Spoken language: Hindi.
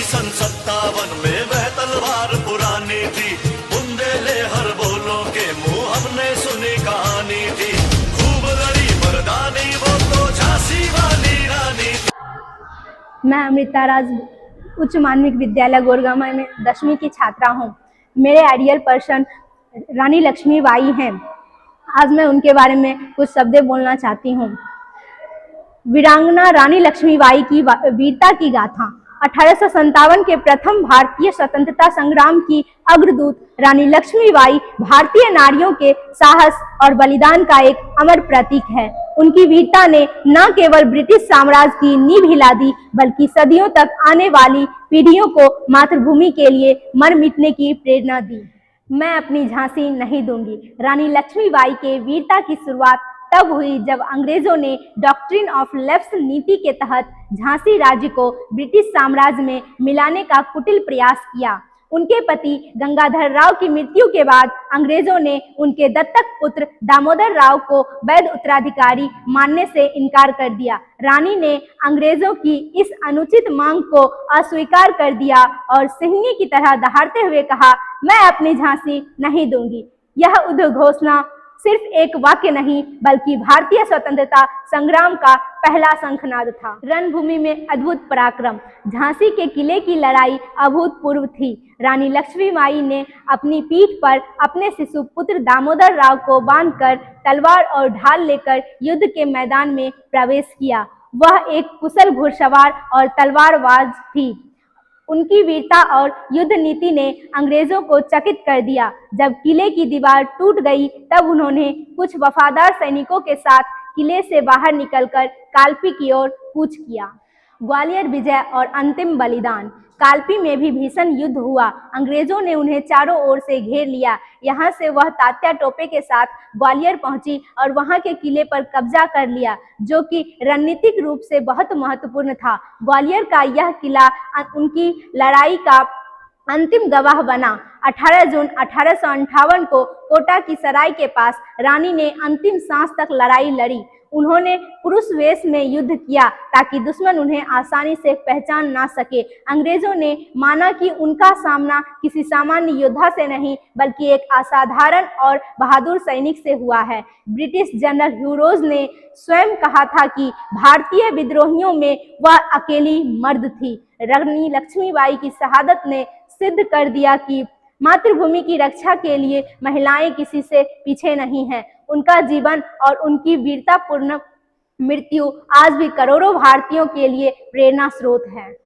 सन 57 में वह तलवार पुरानी थी, बुंदेले हर बोलों के मुंह हमने सुनी कहानी थी। खूब लड़ी मर्दानी वो तो झांसी वाली रानी थी। मैं अमृता राज उच्च माध्यमिक विद्यालय गोरगामा में 10वीं की छात्रा हूँ। मेरे आइडियल पर्सन रानी लक्ष्मीबाई हैं। आज मैं उनके बारे में कुछ शब्द बोलना चाहती हूँ। वीरांगना रानी लक्ष्मीबाई की वीरता की गाथा। 1857 के प्रथम भारतीय स्वतंत्रता संग्राम की अग्रदूत रानी लक्ष्मीबाई भारतीय नारियों के साहस और बलिदान का एक अमर प्रतीक है। उनकी वीरता ने न केवल ब्रिटिश साम्राज्य की नींव हिला दी, बल्कि सदियों तक आने वाली पीढ़ियों को मातृभूमि के लिए मर मिटने की प्रेरणा दी। मैं अपनी झांसी नहीं दूंगी। रानी लक्ष्मीबाई के वीरता की शुरुआत तब हुई जब अंग्रेजों ने डॉक्ट्रिन ऑफ लेफ्ट नीति के तहत झांसी राज्य को ब्रिटिश साम्राज्य में मिलाने का कुटिल प्रयास किया। उनके पति गंगाधर राव की मृत्यु के बाद अंग्रेजों ने उनके दत्तक पुत्र दामोदर राव को वैध उत्तराधिकारी मानने से इनकार कर दिया। रानी ने अंग्रेजों की इस अनुचित मांग को अस्वीकार कर दिया और सिंहनी की तरह दहाड़ते हुए कहा, मैं अपनी झांसी नहीं दूंगी। यह उद्घोषणा सिर्फ एक वाक्य नहीं, बल्कि भारतीय स्वतंत्रता संग्राम का पहला शंखनाद था। रणभूमि में अद्भुत पराक्रम। झांसी के किले की लड़ाई अभूतपूर्व थी। रानी लक्ष्मीबाई ने अपनी पीठ पर अपने शिशु पुत्र दामोदर राव को बांधकर तलवार और ढाल लेकर युद्ध के मैदान में प्रवेश किया। वह एक कुशल घुड़सवार और तलवारबाज थी। उनकी वीरता और युद्ध नीति ने अंग्रेजों को चकित कर दिया। जब किले की दीवार टूट गई, तब उन्होंने कुछ वफादार सैनिकों के साथ किले से बाहर निकलकर कालपी की ओर कूच किया। ग्वालियर विजय और अंतिम बलिदान। कालपी में भी भीषण युद्ध हुआ। अंग्रेजों ने उन्हें चारों ओर से घेर लिया। यहाँ से वह तात्या टोपे के साथ ग्वालियर पहुंची और वहां के किले पर कब्जा कर लिया, जो कि रणनीतिक रूप से बहुत महत्वपूर्ण था। ग्वालियर का यह किला उनकी लड़ाई का अंतिम गवाह बना। 18 जून 1858 को कोटा की सराय के पास रानी ने अंतिम सांस तक लड़ाई लड़ी। उन्होंने पुरुष वेश में युद्ध किया ताकि दुश्मन उन्हें आसानी से पहचान ना सके। अंग्रेजों ने माना कि उनका सामना किसी सामान्य योद्धा से नहीं, बल्कि एक असाधारण और बहादुर सैनिक से हुआ है। ब्रिटिश जनरल ह्यूरोज ने स्वयं कहा था कि भारतीय विद्रोहियों में वह अकेली मर्द थी। रानी लक्ष्मीबाई की शहादत ने सिद्ध कर दिया कि मातृभूमि की रक्षा के लिए महिलाएं किसी से पीछे नहीं हैं। उनका जीवन और उनकी वीरतापूर्ण मृत्यु आज भी करोड़ों भारतीयों के लिए प्रेरणा स्रोत है।